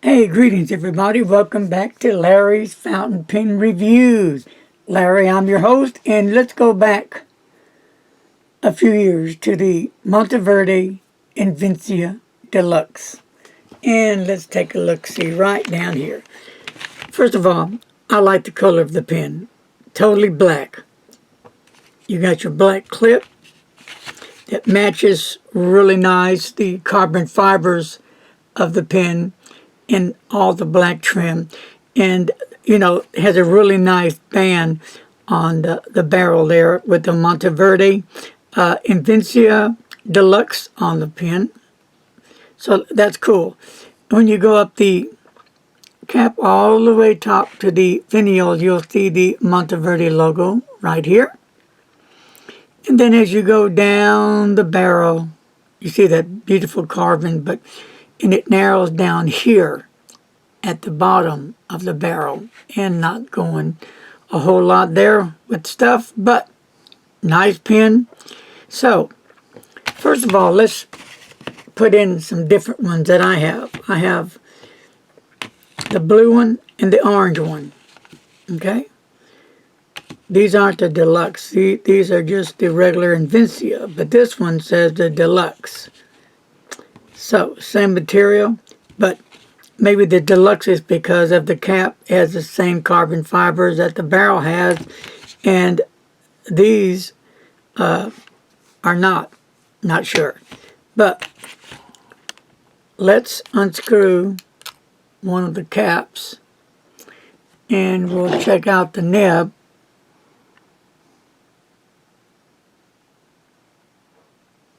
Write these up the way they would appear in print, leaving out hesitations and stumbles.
Hey, greetings everybody. Welcome back to Larry's Fountain Pen Reviews. Larry, I'm your host, and let's go back a few years to the Monteverde Invincia Deluxe. And let's take a look-see right down here. First of all, I like the color of the pen. Totally black. You got your black clip that matches really nice the carbon fibers of the pen in all the black trim, and it has a really nice band on the barrel there with the Monteverde Invincia Deluxe on the pen, so that's cool. When you go up the cap all the way top to the finial, you'll see the Monteverde logo right here, and then as you go down the barrel you see that beautiful carbon, and it narrows down here at the bottom of the barrel, and not going a whole lot there with stuff, but nice pen. So first of all, let's put in some different ones that I have. I have the blue one and the orange one. Okay, these aren't the deluxe. These are just the regular Invincia, but this one says the deluxe. So same material, but maybe the deluxe is because of the cap has the same carbon fibers that the barrel has, and these are not sure. But let's unscrew one of the caps and we'll check out the nib.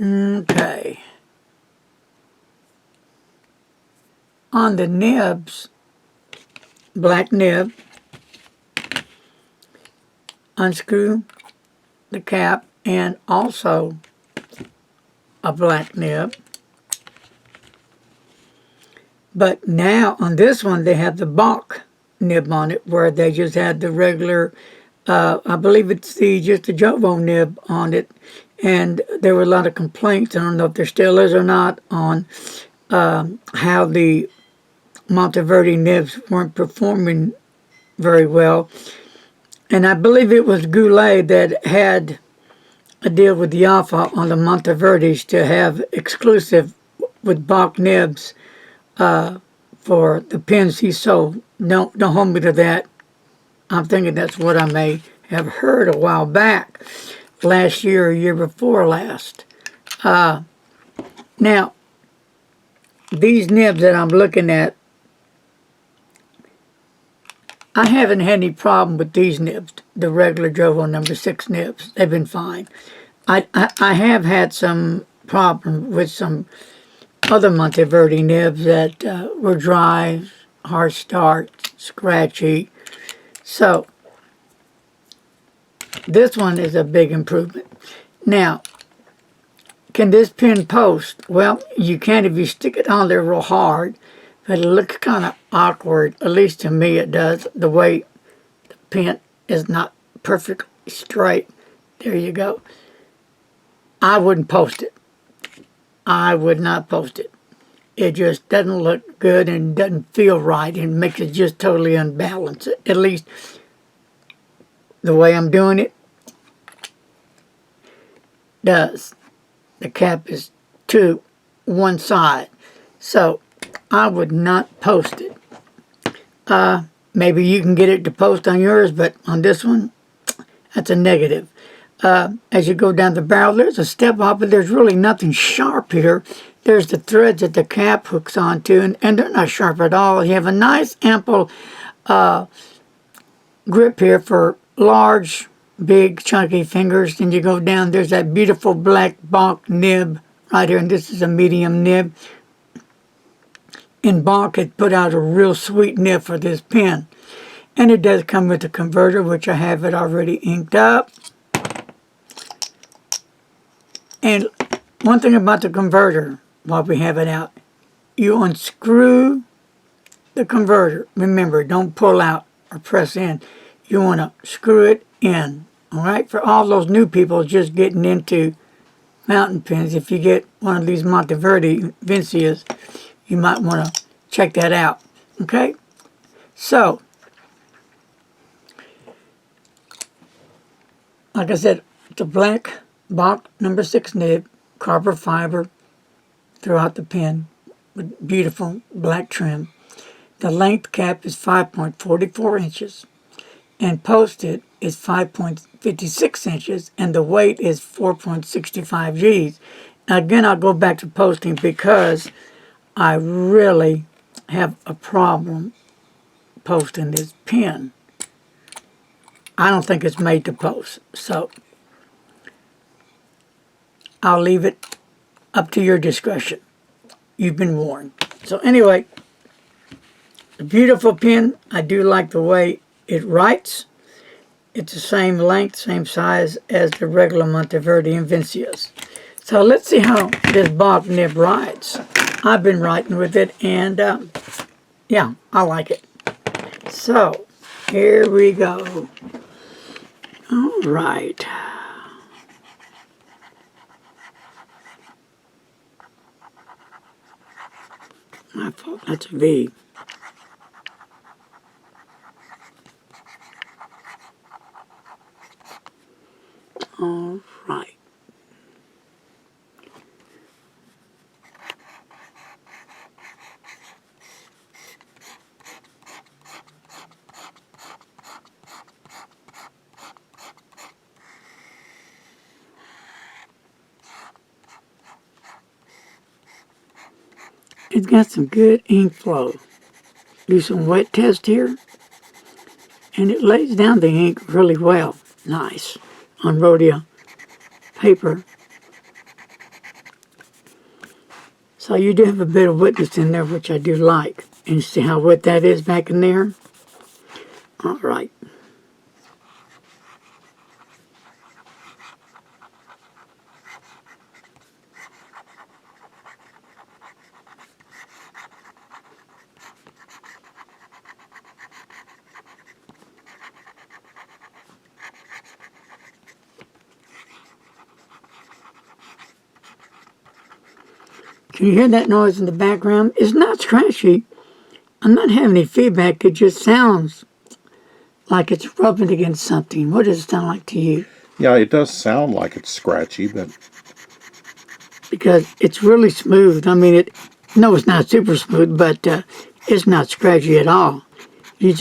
Okay. On the nibs, black nib, unscrew the cap, and also a black nib. But now on this one they have the Bach nib on it, where they just had the regular, I believe it's just the Jovo nib on it, and there were a lot of complaints, I don't know if there still is or not, on how the Monteverde nibs weren't performing very well. And I believe it was Goulet that had a deal with the Alpha on the Monteverdes to have exclusive with Bach nibs for the pens he sold. Don't hold me to that. I'm thinking that's what I may have heard a while back, last year or year before last. Now, these nibs that I'm looking at, I haven't had any problem with these nibs, the regular Jovo number 6 nibs. They've been fine. I have had some problem with some other Monteverde nibs that were dry, hard start, scratchy. So this one is a big improvement. Now, can this pen post? Well, you can if you stick it on there real hard, but it looks kind of awkward, at least to me it does, the way the pen is not perfectly straight. There you go. I wouldn't post it. I would not post it. It just doesn't look good and doesn't feel right, and makes it just totally unbalanced. At least the way I'm doing it does. The cap is to one side, so I would not post it. Maybe you can get it to post on yours, but on this one, that's a negative. As you go down the barrel, there's a step off, but there's really nothing sharp here. There's the threads that the cap hooks onto, and they're not sharp at all. You have a nice, ample grip here for large, big, chunky fingers. Then you go down, there's that beautiful black Bach nib right here, and this is a medium nib. And Bach had put out a real sweet nib for this pen. And it does come with a converter, which I have it already inked up. And one thing about the converter, while we have it out, you unscrew the converter. Remember, don't pull out or press in. You want to screw it in. All right? For all those new people just getting into fountain pens, if you get one of these Monteverde Invincias, you might want to check that out. Okay? So, like I said, it's a black Bach number 6 nib, carbon fiber throughout the pen with beautiful black trim. The length cap is 5.44 inches and posted is 5.56 inches and the weight is 4.65 G's. Again, I'll go back to posting because I really have a problem posting this pen. I don't think it's made to post, so I'll leave it up to your discretion. You've been warned. So anyway, a beautiful pen. I do like the way it writes. It's the same length, same size as the regular Monteverde Invincias. So let's see how this Bach nib writes. I've been writing with it, and yeah, I like it. So here we go. All right. My fault, that's a V. All right. It's got some good ink flow. Do some wet test here. And it lays down the ink really well. Nice. On Rhodia paper. So you do have a bit of wetness in there, which I do like. And you see how wet that is back in there? All right. Can you hear that noise in the background? It's not scratchy. I'm not having any feedback. It just sounds like it's rubbing against something. What does it sound like to you? Yeah, it does sound like it's scratchy, but... Because it's really smooth. I mean, no, it's not super smooth, but it's not scratchy at all. You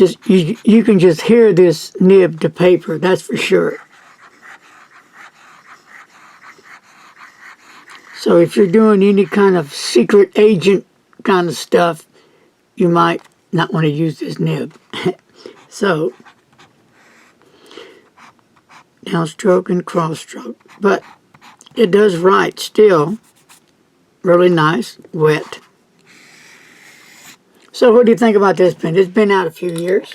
can just hear this nib to paper, that's for sure. So if you're doing any kind of secret agent kind of stuff, you might not want to use this nib. So, downstroke and cross stroke. But it does write still really nice, wet. So what do you think about this pen? It's been out a few years.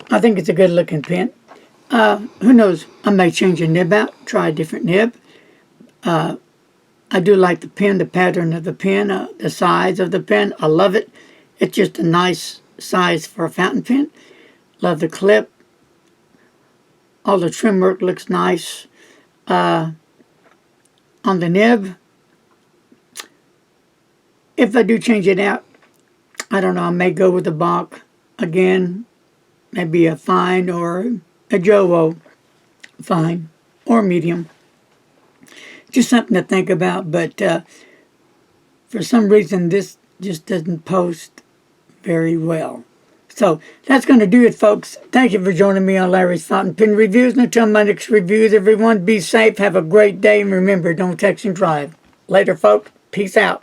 I think it's a good looking pen. Who knows? I may change the nib out, try a different nib. I do like the pen, the pattern of the pen, the size of the pen. I love it. It's just a nice size for a fountain pen. Love the clip. All the trim work looks nice. On the nib, if I do change it out, I don't know, I may go with the Bach again. Maybe a fine or a Jowo fine or medium. Just something to think about, but for some reason this just doesn't post very well. So that's going to do it, folks. Thank you for joining me on Larry's Fountain Pen Reviews. And until my next reviews, everyone be safe, have a great day, and remember, don't text and drive. Later, folks. Peace out.